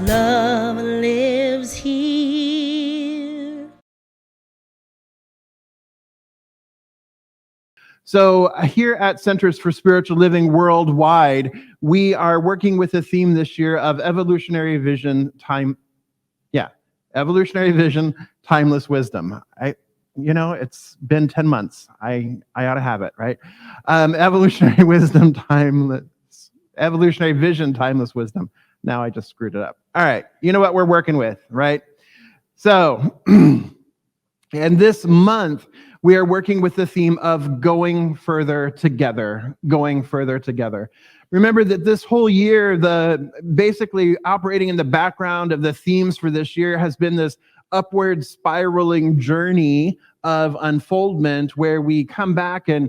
love lives here. So here at Centers for Spiritual Living Worldwide, we are working with a theme this year of evolutionary vision, timeless wisdom. It's been 10 months. I ought to have it, right? Evolutionary vision, timeless wisdom. Now I just screwed it up. All right, you know what we're working with, right? So, and this month, we are working with the theme of going further together. Remember that this whole year, basically operating in the background of the themes for this year has been this upward spiraling journey of unfoldment where we come back and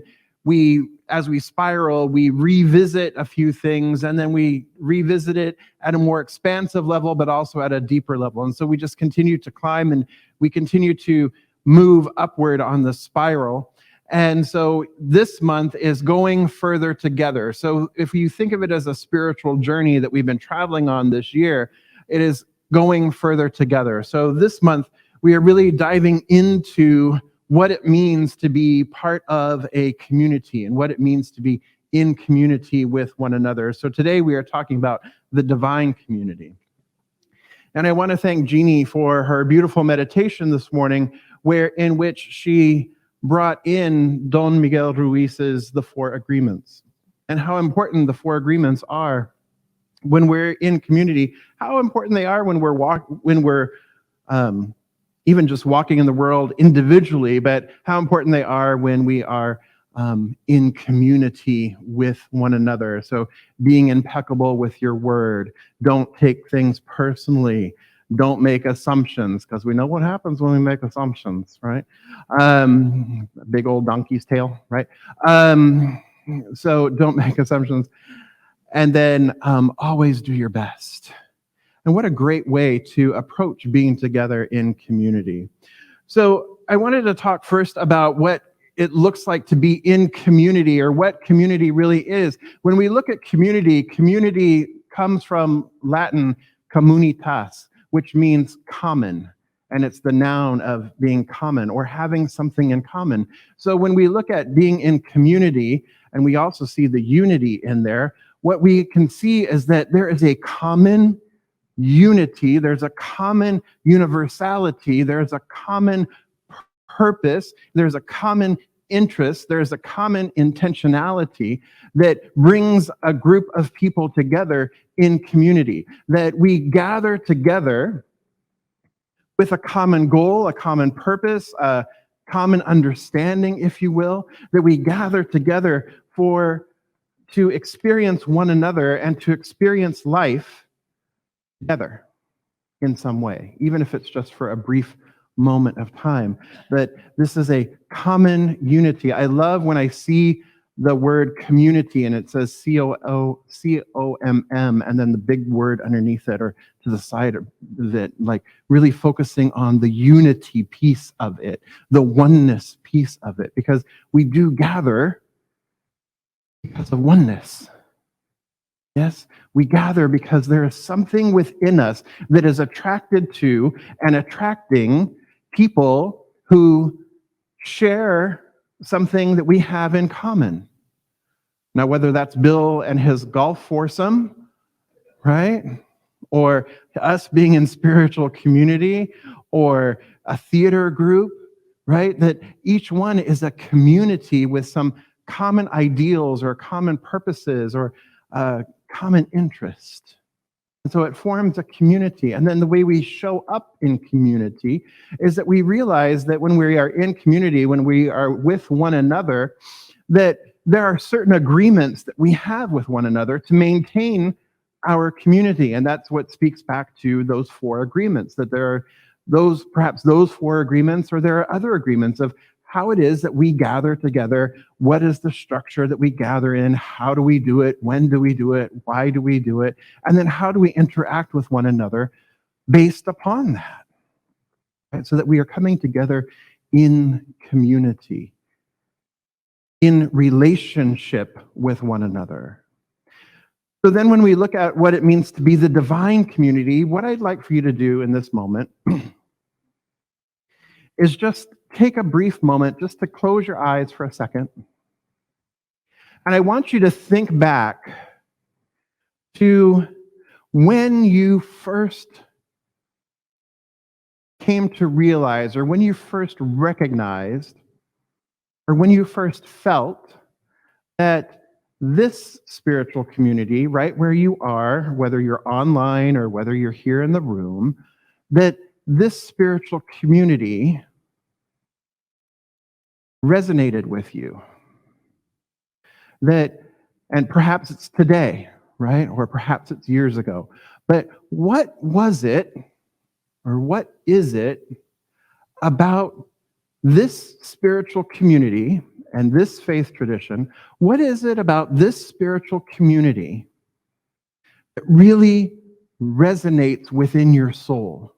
as we spiral, we revisit a few things and then we revisit it at a more expansive level, but also at a deeper level. And so we just continue to climb and we continue to move upward on the spiral. And so this month is going further together. So if you think of it as a spiritual journey that we've been traveling on this year, it is going further together. So this month, we are really diving into what it means to be part of a community and what it means to be in community with one another. So today we are talking about the divine community. And I want to thank Jeannie for her beautiful meditation this morning, in which she brought in Don Miguel Ruiz's The Four Agreements and how important the Four Agreements are when we're in community, how important they are when we're even just walking in the world individually, but how important they are when we are in community with one another. So being impeccable with your word, don't take things personally, don't make assumptions, because we know what happens when we make assumptions, right? Big old donkey's tail, right? So don't make assumptions. And then always do your best. And what a great way to approach being together in community. So I wanted to talk first about what it looks like to be in community, or what community really is. When we look at community, community comes from Latin communitas, which means common. And it's the noun of being common or having something in common. So when we look at being in community, and we also see the unity in there, what we can see is that there is a common unity, there's a common universality, there's a common purpose, there's a common interest, there's a common intentionality that brings a group of people together in community, that we gather together with a common goal, a common purpose, a common understanding, if you will, that we gather together to experience one another and to experience life together in some way, even if it's just for a brief moment of time. But this is a common unity. I love when I see the word community and it says COMM and then the big word underneath it or to the side of it, like really focusing on the unity piece of it, the oneness piece of it, because we do gather because of oneness. Yes, we gather because there is something within us that is attracted to and attracting people who share something that we have in common. Now, whether that's Bill and his golf foursome, right? Or us being in spiritual community, or a theater group, right? That each one is a community with some common ideals or common purposes or common interest. And so it forms a community. And then the way we show up in community is that we realize that when we are in community, when we are with one another, that there are certain agreements that we have with one another to maintain our community. And that's what speaks back to those four agreements, that there are perhaps those four agreements, or there are other agreements of how it is that we gather together. What is the structure that we gather in? How do we do it? When do we do it? Why do we do it? And then how do we interact with one another based upon that? Right? So that we are coming together in community, in relationship with one another. So then when we look at what it means to be the divine community, what I'd like for you to do in this moment is just take a brief moment just to close your eyes for a second. And I want you to think back to when you first came to realize, or when you first recognized, or when you first felt that this spiritual community, right where you are, whether you're online or whether you're here in the room, that this spiritual community resonated with you. That, and perhaps it's today, right? Or perhaps it's years ago. But what was it, or what is it about this spiritual community and this faith tradition? What is it about this spiritual community that really resonates within your soul?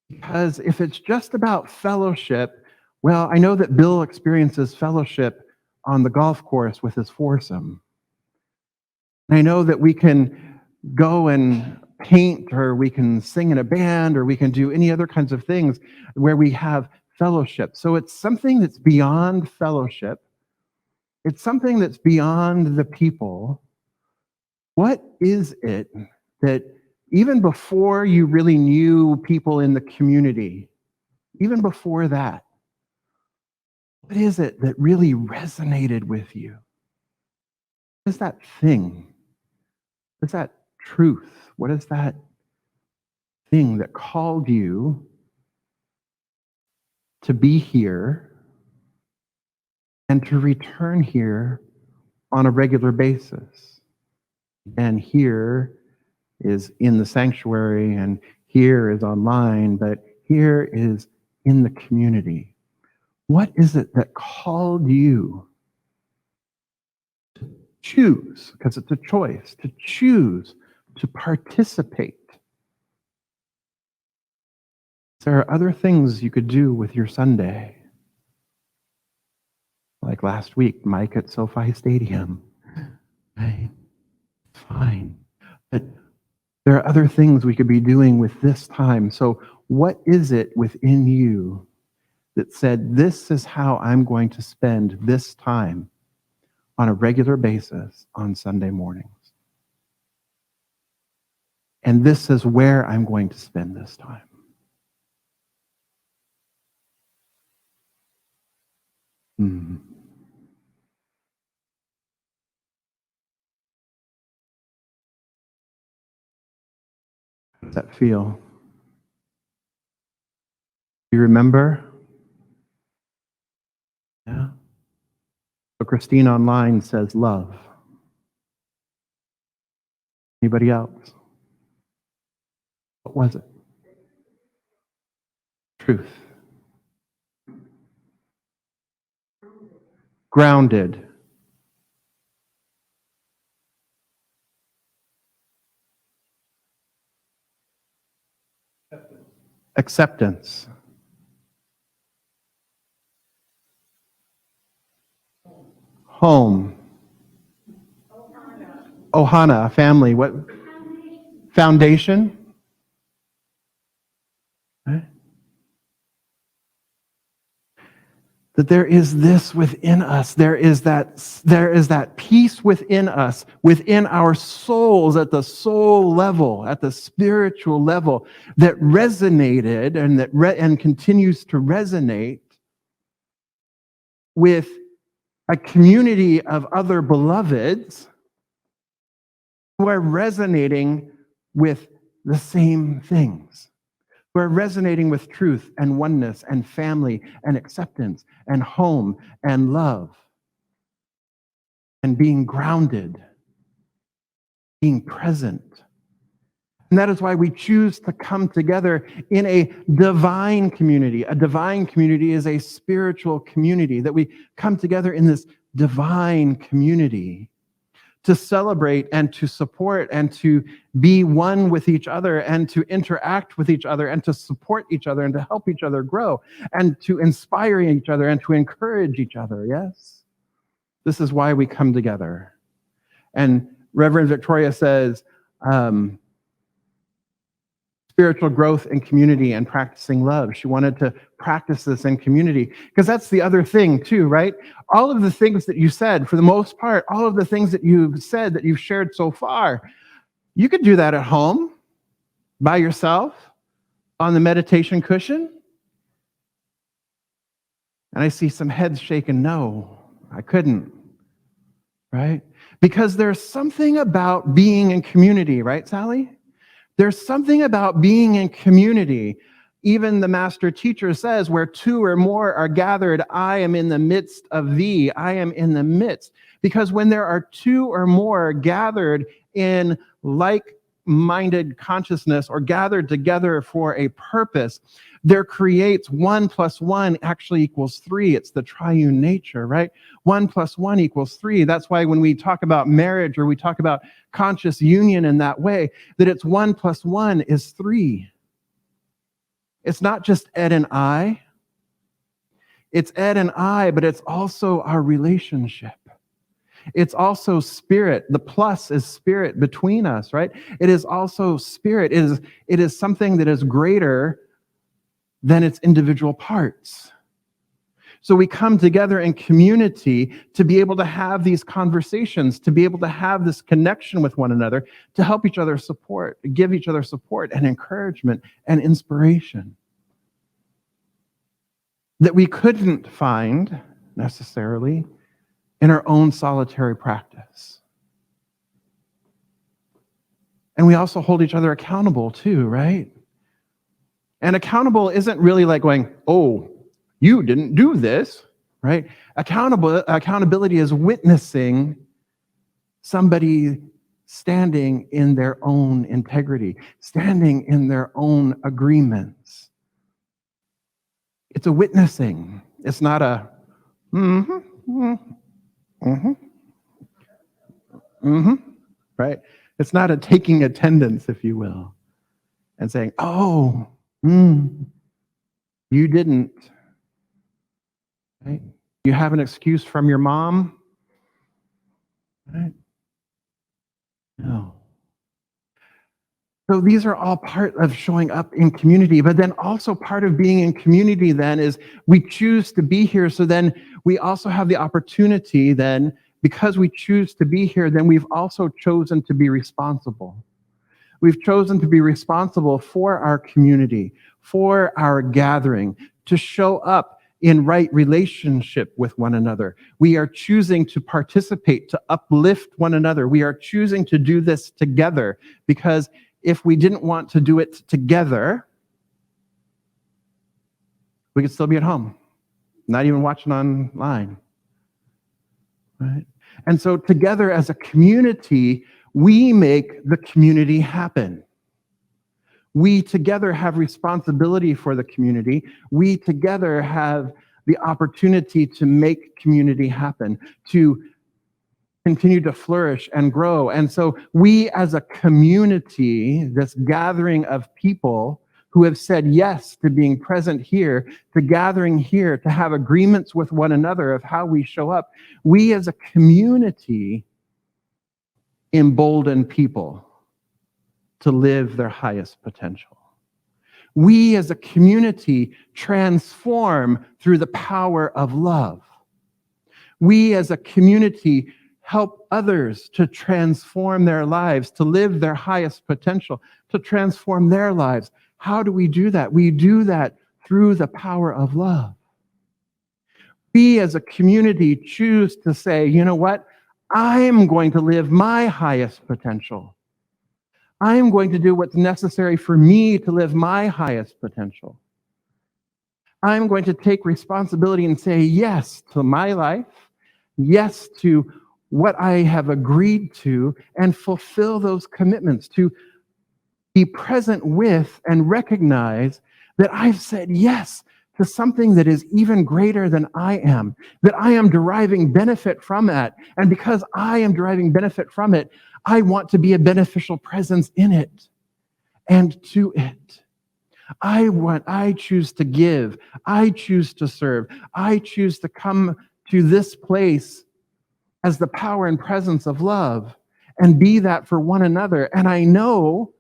Because if it's just about fellowship, well, I know that Bill experiences fellowship on the golf course with his foursome. And I know that we can go and paint, or we can sing in a band, or we can do any other kinds of things where we have fellowship. So it's something that's beyond fellowship. It's something that's beyond the people. What is it that even before you really knew people in the community, even before that, what is it that really resonated with you? What is that thing? What is that truth? What is that thing that called you to be here and to return here on a regular basis? And here is in the sanctuary, and here is online, but here is in the community. What is it that called you to choose, because it's a choice, to choose to participate? There are other things you could do with your Sunday. Like last week, Mike at SoFi Stadium. Right? Fine. But there are other things we could be doing with this time. So what is it within you that said, this is how I'm going to spend this time on a regular basis on Sunday mornings? And this is where I'm going to spend this time. How does that feel? You remember? Yeah. So Christine online says love. Anybody else? What was it? Truth. Grounded. Acceptance. Home. Ohana, family. What? Foundation. Right? That there is this within us. There is that peace within us, within our souls, at the soul level, at the spiritual level, that resonated and continues to resonate with a community of other beloveds who are resonating with the same things. Who are resonating with truth and oneness and family and acceptance and home and love and being grounded, being present. And that is why we choose to come together in a divine community. A divine community is a spiritual community, that we come together in this divine community to celebrate and to support and to be one with each other and to interact with each other and to support each other and to help each other grow and to inspire each other and to encourage each other. Yes? This is why we come together. And Reverend Victoria says, spiritual growth in community and practicing love. She wanted to practice this in community because that's the other thing too, right? All of the things that you said, for the most part, all of the things that you've said, that you've shared so far, you could do that at home by yourself on the meditation cushion. And I see some heads shaking. No, I couldn't, right? Because there's something about being in community, right, Sally? There's something about being in community. Even the master teacher says, where two or more are gathered, I am in the midst of thee. I am in the midst. Because when there are two or more gathered in like-minded consciousness or gathered together for a purpose, there creates 1 + 1 actually equals 3. It's the triune nature, right? 1 + 1 equals 3. That's why when we talk about marriage or we talk about conscious union in that way, that it's 1 + 1 is 3. It's not just Ed and I. It's Ed and I, but it's also our relationship. It's also spirit. The plus is spirit between us, right? It is also spirit. It is something that is greater than its individual parts. So we come together in community to be able to have these conversations, to be able to have this connection with one another, to help each other support, give each other support and encouragement and inspiration that we couldn't find necessarily in our own solitary practice. And we also hold each other accountable too, right? And accountable isn't really like going, oh, you didn't do this, right? Accountability is witnessing somebody standing in their own integrity, standing in their own agreements. It's a witnessing. It's not a right? It's not a taking attendance, if you will, and saying, oh, you didn't. Right? You have an excuse from your mom? Right? No. So these are all part of showing up in community, but then also part of being in community then is we choose to be here. So then we also have the opportunity then, because we choose to be here, then we've also chosen to be responsible. We've chosen to be responsible for our community, for our gathering, to show up in right relationship with one another. We are choosing to participate, to uplift one another. We are choosing to do this together, because if we didn't want to do it together, we could still be at home, not even watching online, right? And so together as a community, we make the community happen. We together have responsibility for the community. We together have the opportunity to make community happen, to continue to flourish and grow. And so we as a community, this gathering of people who have said yes to being present here, to gathering here, to have agreements with one another of how we show up, we as a community embolden people to live their highest potential. We as a community transform through the power of love. We as a community help others to transform their lives, to live their highest potential, to transform their lives. How do we do that? We do that through the power of love. We as a community choose to say, you know what? I'm going to live my highest potential. I'm going to do what's necessary for me to live my highest potential. I'm going to take responsibility and say yes to my life, yes to what I have agreed to, and fulfill those commitments, to be present with and recognize that I've said yes to something that is even greater than I am, that I am deriving benefit from it. And because I am deriving benefit from it, I want to be a beneficial presence in it and to it. I choose to give. I choose to serve. I choose to come to this place as the power and presence of love. and be that for one another. And I know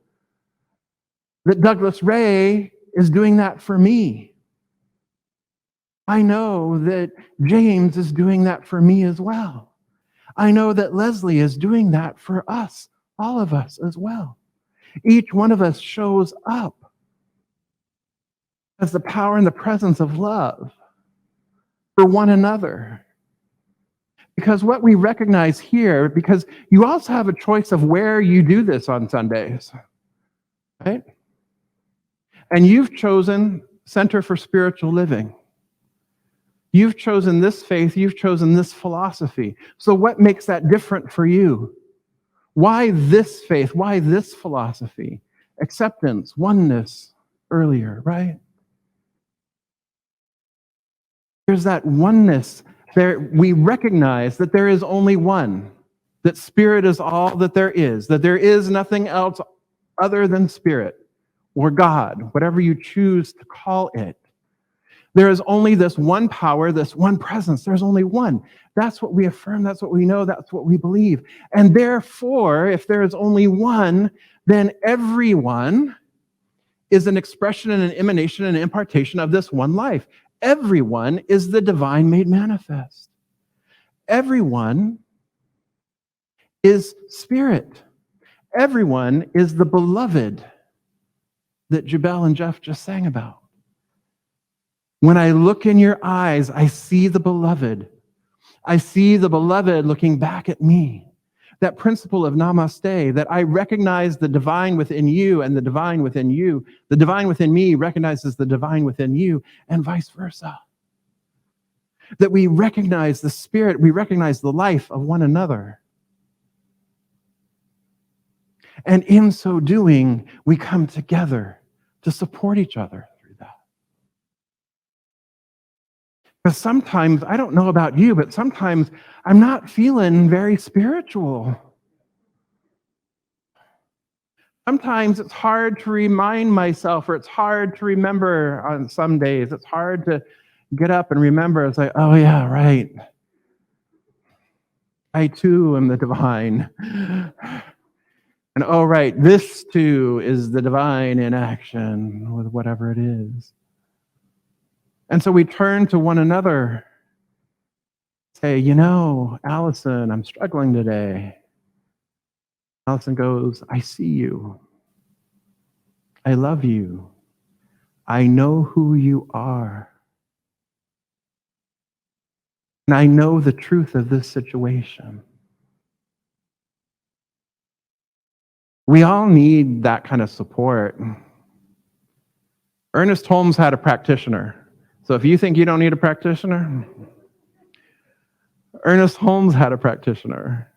that Douglas Ray is doing that for me. I know that James is doing that for me as well. I know that Leslie is doing that for us, all of us as well. Each one of us shows up as the power and the presence of love for one another. Because what we recognize here, because you also have a choice of where you do this on Sundays, right? And you've chosen Center for Spiritual Living. You've chosen this faith, you've chosen this philosophy. So what makes that different for you? Why this faith? Why this philosophy? Acceptance, oneness earlier, right? There's that oneness. There, we recognize that there is only one, that spirit is all that there is nothing else other than spirit or God, whatever you choose to call it. There is only this one power, this one presence. There's only one. That's what we affirm. That's what we know. That's what we believe. And therefore, if there is only one, then everyone is an expression and an emanation and an impartation of this one life. Everyone is the divine made manifest. Everyone is spirit. Everyone is the beloved that Jubel and Jeff just sang about. When I look in your eyes, I see the beloved. I see the beloved looking back at me. That principle of namaste, that I recognize the divine within you and the divine within you. The divine within me recognizes the divine within you, and vice versa. That we recognize the spirit, we recognize the life of one another. And in so doing, we come together to support each other through that. Because sometimes, I don't know about you, but sometimes I'm not feeling very spiritual. Sometimes it's hard to remind myself, or it's hard to remember on some days. It's hard to get up and remember. It's like, oh yeah, right. I too am the divine. And oh right, this too is the divine in action with whatever it is. And so we turn to one another, say, you know, Allison, I'm struggling today. Allison goes, I see you. I love you. I know who you are. And I know the truth of this situation. We all need that kind of support. Ernest Holmes had a practitioner. So if you think you don't need a practitioner, Ernest Holmes had a practitioner.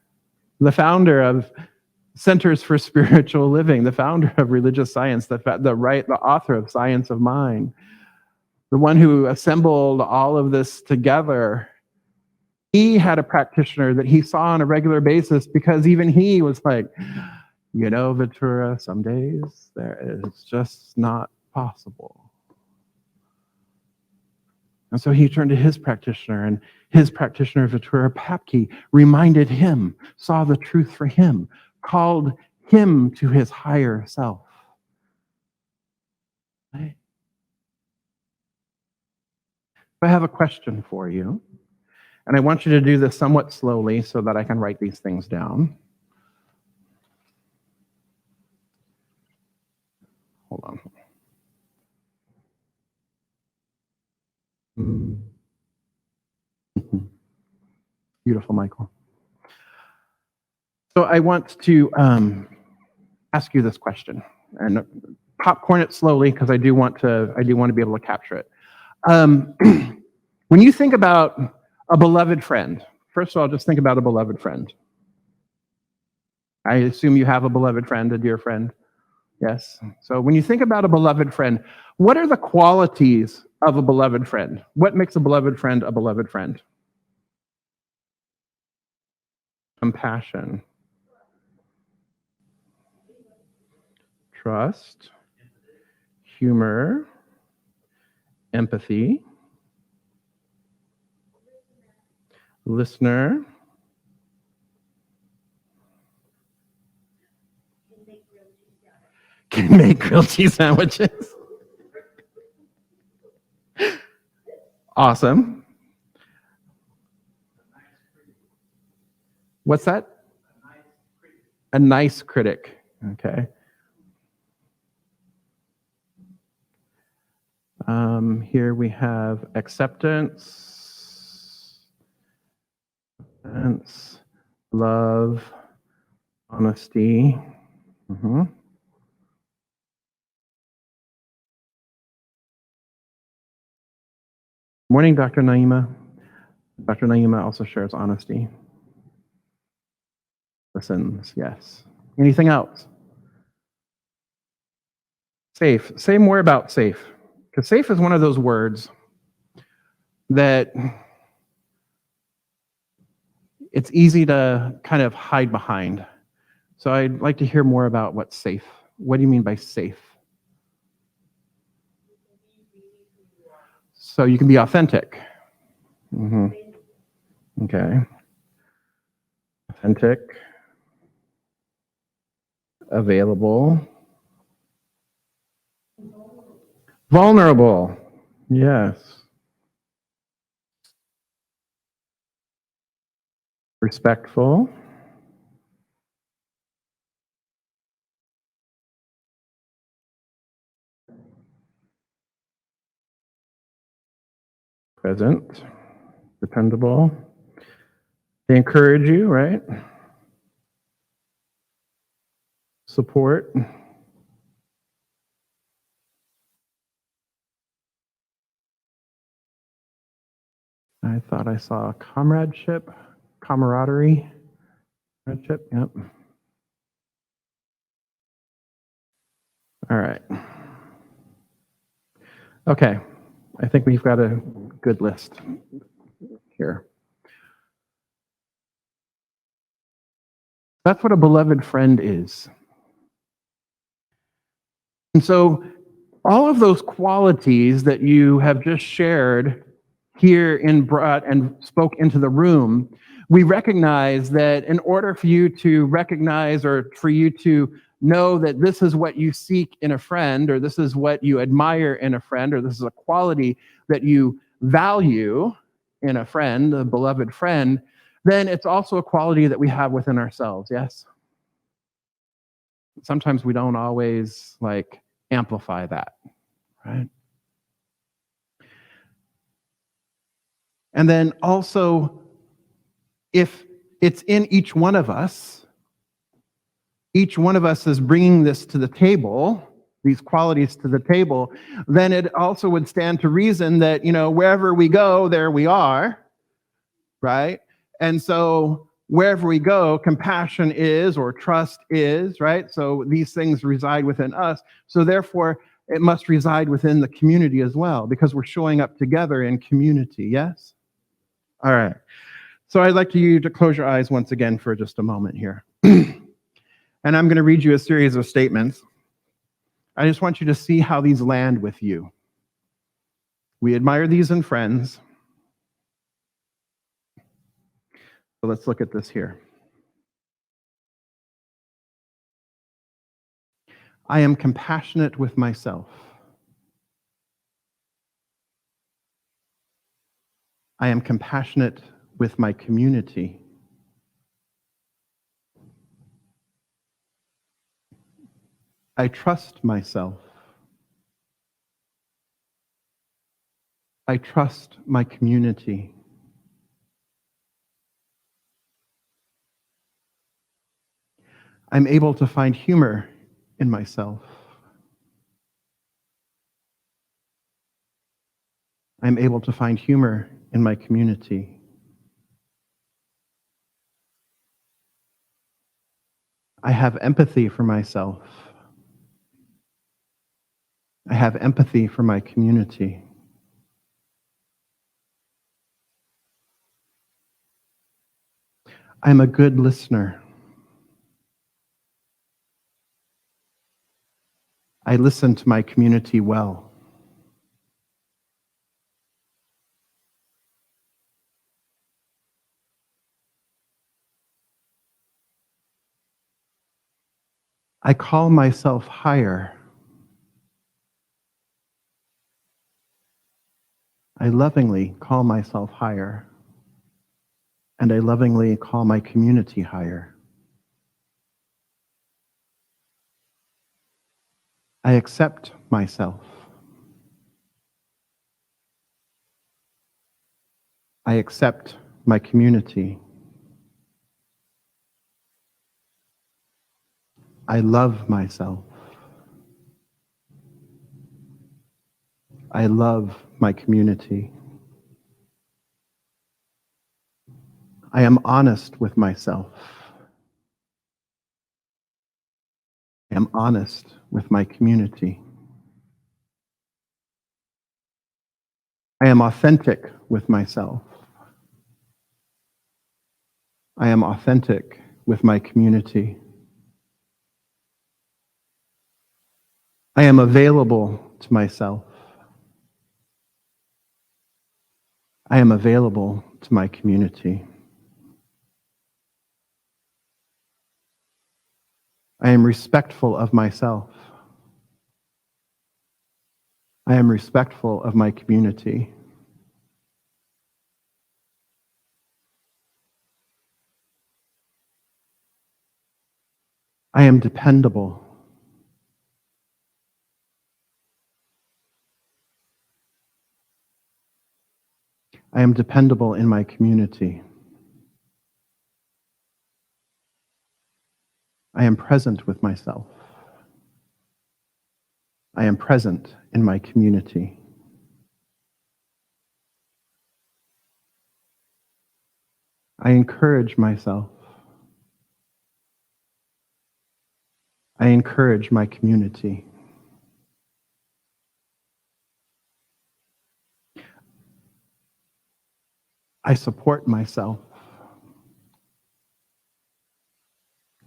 The founder of Centers for Spiritual Living, the founder of religious science, the author of Science of Mind, the one who assembled all of this together. He had a practitioner that he saw on a regular basis because even he was like, you know, Ventura, some days it's just not possible. And so he turned to his practitioner, and his practitioner, Ventura Papke, reminded him, saw the truth for him, called him to his higher self. Right? I have a question for you, and I want you to do this somewhat slowly so that I can write these things down. Hold on. Beautiful, Michael. So I want to ask you this question, and popcorn it slowly because I do want to be able to capture it. When you think about a beloved friend, first of all, just think about a beloved friend. I assume you have a beloved friend, a dear friend. Yes. So when you think about a beloved friend, what are the qualities of a beloved friend? What makes a beloved friend a beloved friend? Compassion, trust, humor, empathy, listener, can make grilled cheese sandwiches. Awesome. What's that? A nice critic. Okay. Here we have acceptance, love, honesty. Morning, Dr. Naima. Dr. Naima also shares honesty. Listens, yes. Anything else? Safe. Say more about safe. Because safe is one of those words that it's easy to kind of hide behind. So I'd like to hear more about what's safe. What do you mean by safe? So you can be authentic. Okay. Authentic. Available. Vulnerable. Yes. Respectful. Present. Dependable. They encourage you, right? Support. I thought I saw comradeship, camaraderie. Comradeship, yep. All right. Okay. I think we've got a good list here. That's what a beloved friend is. And so all of those qualities that you have just shared here and brought and spoke into the room, we recognize that in order for you to recognize or for you to know that this is what you seek in a friend, or this is what you admire in a friend, or this is a quality that you value in a friend, a beloved friend, then it's also a quality that we have within ourselves, yes? Sometimes we don't always amplify that, right? And then also, if it's in each one of us is bringing this to the table, these qualities to the table, then it also would stand to reason that, wherever we go, there we are, right? And so wherever we go, compassion is, or trust is, right? So these things reside within us. So therefore, it must reside within the community as well, because we're showing up together in community, yes? All right. So I'd like you to close your eyes once again for just a moment here. And I'm going to read you a series of statements. I just want you to see how these land with you. We admire these in friends. So let's look at this here. I am compassionate with myself. I am compassionate with my community. I trust myself. I trust my community. I'm able to find humor in myself. I'm able to find humor in my community. I have empathy for myself. I have empathy for my community. I'm a good listener. I listen to my community well. I call myself higher. I lovingly call myself higher. And I lovingly call my community higher. I accept myself. I accept my community. I love myself. I love my community. I am honest with myself. I am honest with my community. I am authentic with myself. I am authentic with my community. I am available to myself. I am available to my community. I am respectful of myself. I am respectful of my community. I am dependable. I am dependable in my community. I am present with myself. I am present in my community. I encourage myself. I encourage my community. I support myself.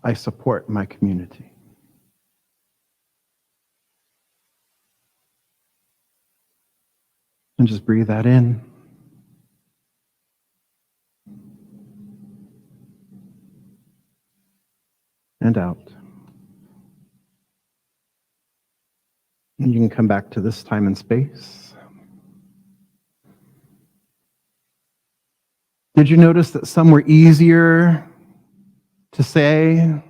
I support my community. And just breathe that in. And out. And you can come back to this time and space. Did you notice that some were easier to say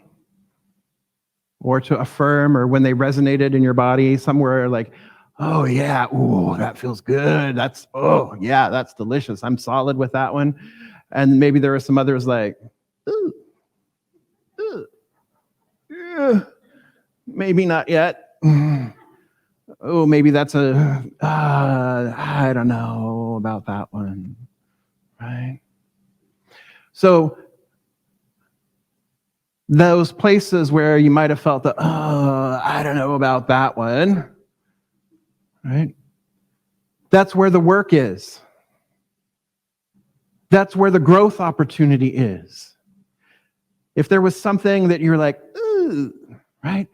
or to affirm, or when they resonated in your body? Some were like, oh yeah, ooh, that feels good. That's, oh yeah, that's delicious. I'm solid with that one. And maybe there were some others like, ooh, ooh, yeah, maybe not yet. Oh, maybe that's I don't know about that one, right? So those places where you might have felt that, oh, I don't know about that one, right? That's where the work is. That's where the growth opportunity is. If there was something that you're like, ooh, right?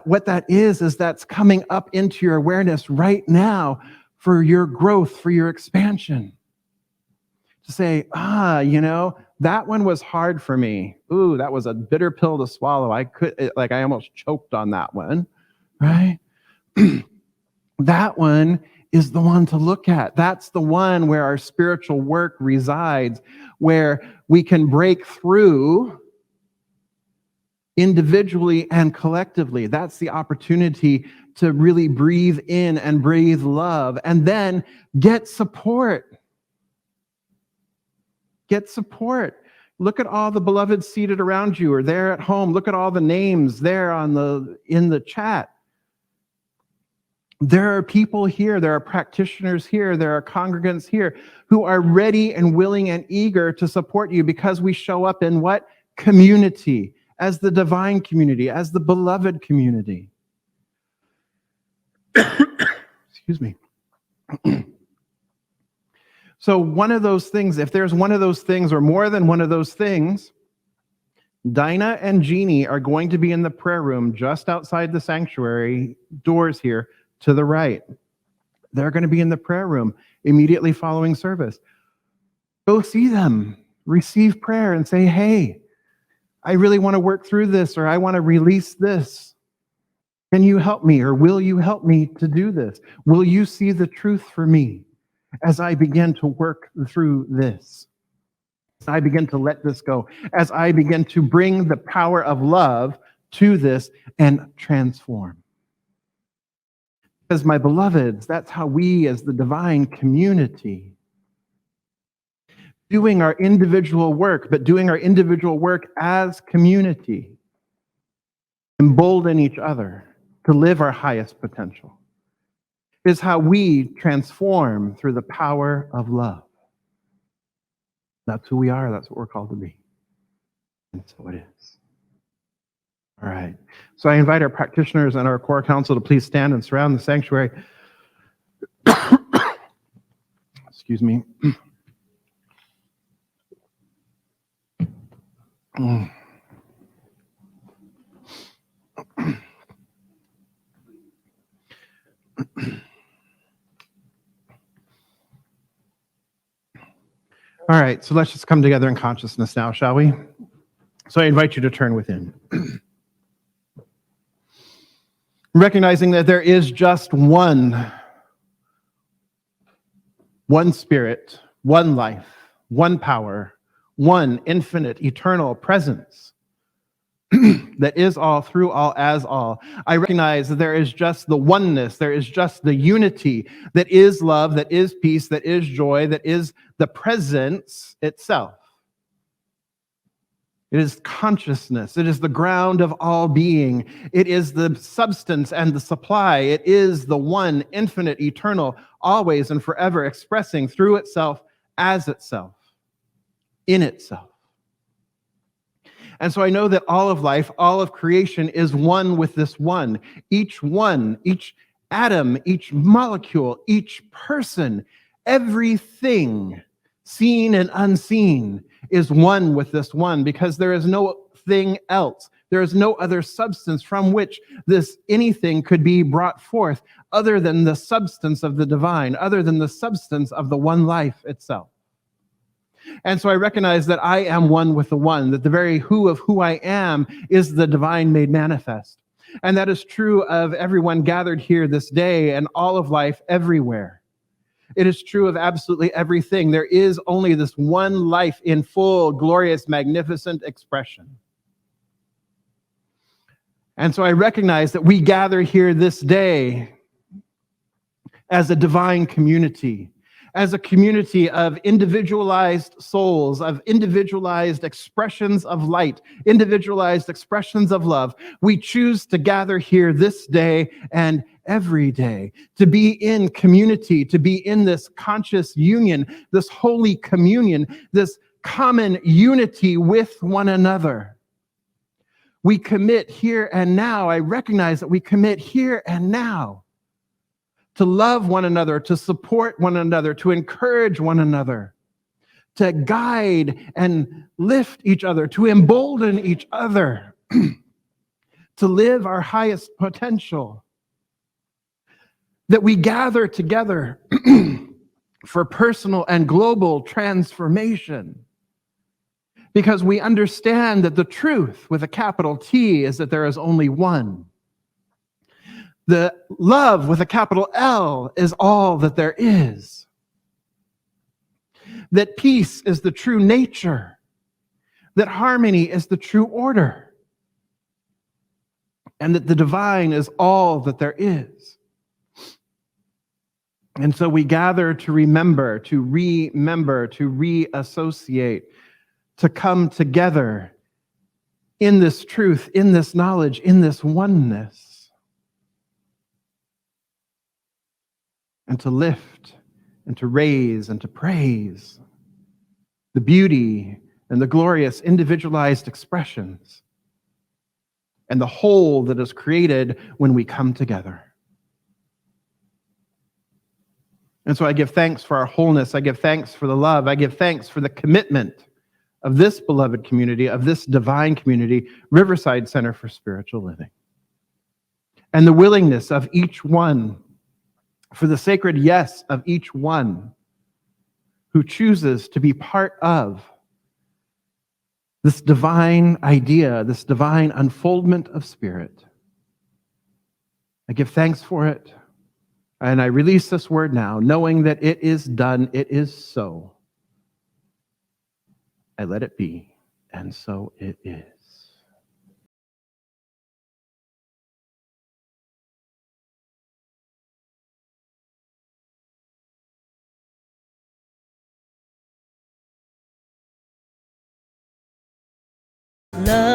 What that is that's coming up into your awareness right now for your growth, for your expansion. To say, that one was hard for me. Ooh, that was a bitter pill to swallow. I almost choked on that one, right? That one is the one to look at. That's the one where our spiritual work resides, where we can break through individually and collectively. That's the opportunity to really breathe in and breathe love, and then get support. Get support. Look at all the beloved seated around you or there at home. Look at all the names there in the chat. There are people here, there are practitioners here, there are congregants here who are ready and willing and eager to support you, because we show up in what? Community, as the divine community, as the beloved community. Excuse me. So one of those things, if there's one of those things or more than one of those things, Dinah and Jeannie are going to be in the prayer room just outside the sanctuary doors here to the right. They're going to be in the prayer room immediately following service. Go see them, receive prayer, and say, hey, I really want to work through this, or I want to release this. Can you help me, or will you help me to do this? Will you see the truth for me as I begin to work through this? As I begin to let this go, as I begin to bring the power of love to this and transform. Because my beloveds, that's how we as the divine community, doing our individual work, but doing our individual work as community, embolden each other to live our highest potential, is how we transform through the power of love. That's who we are. That's what we're called to be. And so it is. All right. So I invite our practitioners and our core council to please stand and surround the sanctuary. Excuse me. All right, so let's just come together in consciousness now, shall we? So I invite you to turn within. Recognizing that there is just one spirit, one life, one power, one infinite, eternal presence that is all, through all, as all. I recognize that there is just the oneness, there is just the unity that is love, that is peace, that is joy, that is the presence itself. It is consciousness. It is the ground of all being. It is the substance and the supply. It is the one, infinite, eternal, always and forever expressing through itself, as itself, in itself. And so I know that all of life, all of creation is one with this one. Each atom, each molecule, each person, everything, seen and unseen, is one with this one, because there is no thing else. There is no other substance from which this anything could be brought forth other than the substance of the divine, other than the substance of the one life itself. And so I recognize that I am one with the one, that the very who of who I am is the divine made manifest. And that is true of everyone gathered here this day and all of life everywhere. It is true of absolutely everything. There is only this one life in full, glorious, magnificent expression. And so I recognize that we gather here this day as a divine community, as a community of individualized souls, of individualized expressions of light, individualized expressions of love. We choose to gather here this day and every day, to be in community, to be in this conscious union, this holy communion, this common unity with one another. We commit here and now. I recognize that we commit here and now to love one another, to support one another, to encourage one another, to guide and lift each other, to embolden each other, to live our highest potential. That we gather together for personal and global transformation. Because we understand that the truth with a capital T is that there is only one. The love with a capital L is all that there is. That peace is the true nature. That harmony is the true order. And that the divine is all that there is. And so we gather to remember, to reassociate, to come together in this truth, in this knowledge, in this oneness. And to lift, and to raise, and to praise the beauty and the glorious individualized expressions and the whole that is created when we come together. And so I give thanks for our wholeness. I give thanks for the love. I give thanks for the commitment of this beloved community, of this divine community, Riverside Center for Spiritual Living. And the willingness of each one, for the sacred yes of each one who chooses to be part of this divine idea, this divine unfoldment of spirit, I give thanks for it. And I release this word now, knowing that it is done, it is so. I let it be, and so it is. Love